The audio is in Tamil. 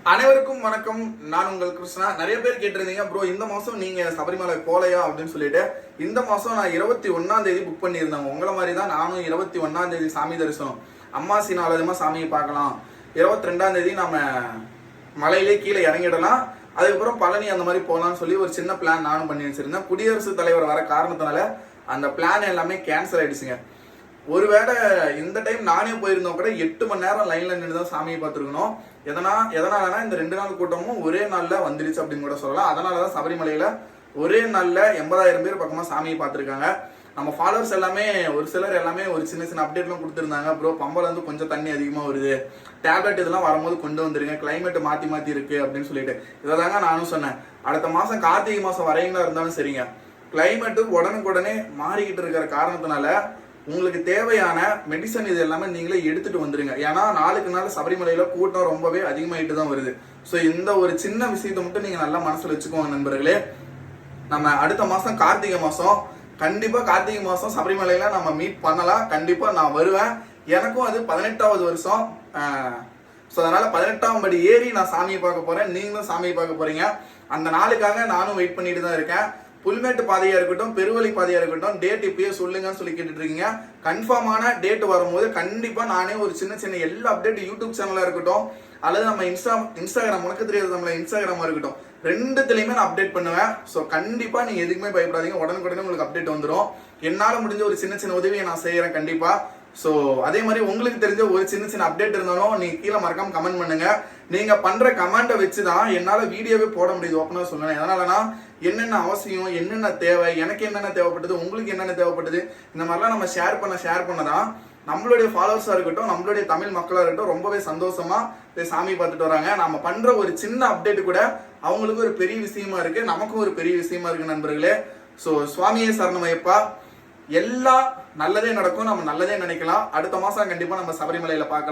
அனைவருக்கும் வணக்கம். நான் உங்கள் கிருஷ்ணா. நிறைய பேர் கேட்டிருந்தீங்க, ப்ரோ இந்த மாசம் நீங்க சபரிமலை போலையா அப்படின்னு சொல்லிட்டு. இந்த மாசம் நான் 21ஆம் தேதி புக் பண்ணியிருந்தேன். உங்களை மாதிரி தான் நானும் 21ஆம் தேதி சாமி தரிசனம், அம்மாசி நாளதுமா சாமியை பார்க்கலாம். 22ஆம் தேதி நாம மலையிலே கீழே இறங்கிடலாம், அதுக்கப்புறம் பழனி அந்த மாதிரி போகலாம்னு சொல்லி ஒரு சின்ன பிளான் நானும் பண்ணி வச்சிருந்தேன். குடியரசுத் தலைவர் வர காரணத்தினால அந்த பிளான் எல்லாமே கேன்சல் ஆயிடுச்சுங்க. ஒருவேளை இந்த டைம் நானே போயிருந்தோம் கூட 8 மணி நேரம் லைன்ல நின்று தான் சாமியை பார்த்துருக்கணும். எதனாலனா இந்த 2 நாள் கூட்டமும் ஒரே நாள்ல வந்துருச்சு அப்படின்னு கூட சொல்லலாம். அதனாலதான் சபரிமலையில ஒரே நாள்ல 80,000 பேர் பக்கமா சாமியை பார்த்துருக்காங்க. நம்ம ஃபாலோவர்ஸ் எல்லாமே ஒரு சிலர் எல்லாமே ஒரு சின்ன சின்ன அப்டேட்லாம் கொடுத்துருந்தாங்க. ப்ரோ பம்பல இருந்து கொஞ்சம் தண்ணி அதிகமா வருது, டேப்லெட் இதெல்லாம் வரும்போது கொண்டு வந்துருங்க, கிளைமேட் மாத்தி இருக்கு அப்படின்னு சொல்லிட்டு இதாங்க நானும் சொன்னேன். அடுத்த மாசம் கார்த்திகை மாசம் வரைங்களா இருந்தாலும் சரிங்க, கிளைமேட்டு உடனுக்குடனே மாறிக்கிட்டு இருக்கிற காரணத்தினால உங்களுக்கு தேவையான மெடிசன் இது எல்லாமே நீங்களே எடுத்துட்டு வந்துருங்க. ஏன்னா நாளுக்கு நாள் சபரிமலையில கூட்டம் ரொம்பவே அதிகமாயிட்டு தான் வருது. ஸோ இந்த ஒரு சின்ன விஷயத்தை மட்டும் நீங்க நல்லா மனசுல வச்சுக்கோங்க நண்பர்களே. நம்ம அடுத்த மாசம் கார்த்திகை மாசம் கண்டிப்பா கார்த்திகை மாசம் சபரிமலையில நம்ம மீட் பண்ணலாம். கண்டிப்பா நான் வருவேன். எனக்கும் அது 18வது வருஷம். ஸோ அதனால 18ஆம் படி ஏறி நான் சாமியை பார்க்க போறேன், நீங்களும் சாமியை பார்க்க போறீங்க. அந்த நாளுக்காக நானும் வெயிட் பண்ணிட்டு தான் இருக்கேன். புல்மேட்டு பாதையா இருக்கட்டும், பெருவழி பாதையா இருக்கட்டும், டேட் இப்பயே சொல்லுங்கன்னு சொல்லி கேட்டுட்டு இருக்கீங்க. கன்ஃபார்மான டேட் வரும்போது கண்டிப்பா நானே ஒரு சின்ன சின்ன எல்லா அப்டேட் யூடியூப் சேனலா இருக்கட்டும், அல்லது நம்ம இன்ஸ்டாகிராம் உனக்கு தெரியாது நம்மள இன்ஸ்டாகிராமா இருக்கட்டும், ரெண்டுத்துலயுமே நான் அப்டேட் பண்ணுவேன். ஸோ கண்டிப்பா நீங்க எதுக்குமே பயப்படாதீங்க, உடனுக்குடனே உங்களுக்கு அப்டேட் வந்துடும். என்னால முடிஞ்ச ஒரு சின்ன சின்ன உதவியை நான் செய்யறேன் கண்டிப்பா. ஸோ அதே மாதிரி உங்களுக்கு தெரிஞ்ச ஒரு சின்ன சின்ன அப்டேட் இருந்தாலும் நீங்க கீழே மறக்காம கமெண்ட் பண்ணுங்க. நீங்க பண்ற கமெண்ட்டை வச்சுதான் என்னால வீடியோவே போட முடியுது ஓப்பனா சொல்லுவேன். எதனாலனா என்னென்ன அவசியம், என்னென்ன தேவை, எனக்கு என்னென்ன தேவைப்பட்டது, உங்களுக்கு என்னென்ன தேவைப்பட்டது, இந்த மாதிரிலாம் நம்ம ஷேர் பண்ணதான் நம்மளுடைய ஃபாலோவர்ஸா இருக்கட்டும், நம்மளுடைய தமிழ் மக்களா இருக்கட்டும் ரொம்பவே சந்தோஷமா சாமி பார்த்துட்டு வராங்க. நம்ம பண்ற ஒரு சின்ன அப்டேட் கூட அவங்களுக்கு ஒரு பெரிய விஷயமா இருக்கு, நமக்கும் ஒரு பெரிய விஷயமா இருக்கு நண்பர்களே. ஸோ சுவாமியே சரணமையப்பா. எல்லாம் நல்லதே நடக்கும், நம்ம நல்லதே நினைக்கலாம். அடுத்த மாசம் கண்டிப்பா நம்ம சபரிமலையில பார்க்கலாம்.